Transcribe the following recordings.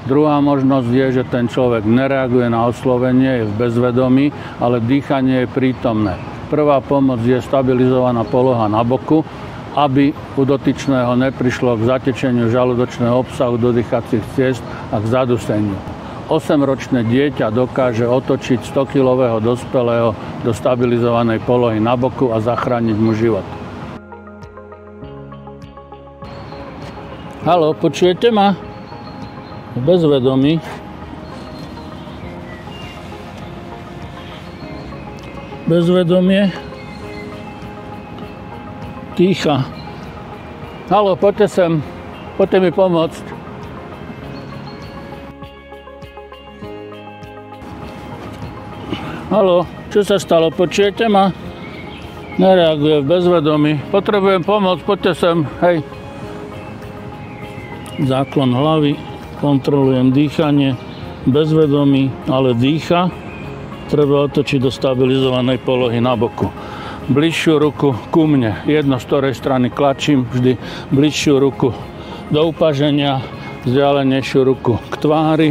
Druhá možnosť je, že ten človek nereaguje na oslovenie, je v bezvedomí, ale dýchanie je prítomné. Prvá pomoc je stabilizovaná poloha na boku, aby u dotyčného neprišlo k zatečeniu žalúdočného obsahu do dýchacích ciest a k zaduseniu. 8-ročné dieťa dokáže otočiť 100-kilového dospelého do stabilizovanej polohy na boku a zachrániť mu život. Haló, počujete ma? Bezvedomí. Bezvedomie. Dýcha. Haló, poďte sem. Poďte mi pomôcť. Haló, čo sa stalo? Počujete ma? Nereaguje v bezvedomí. Potrebujem pomoc, poďte sem. Hej. Záklon hlavy, kontrolujem dýchanie, bezvedomí, ale dýcha. Treba otočiť do stabilizovanej polohy na boku. Bližšiu ruku ku mne, jedno z ktorej strany klačím, vždy bližšiu ruku do upaženia, vzdialenejšiu ruku k tvári,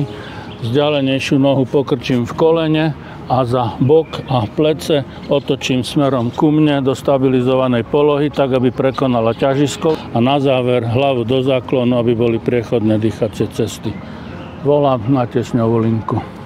vzdialenejšiu nohu pokrčím v kolene a za bok a plece otočím smerom ku mne do stabilizovanej polohy, tak aby prekonala ťažisko a na záver hlavu do záklonu, aby boli priechodné dýchacie cesty. Volám na tiesňovú linku.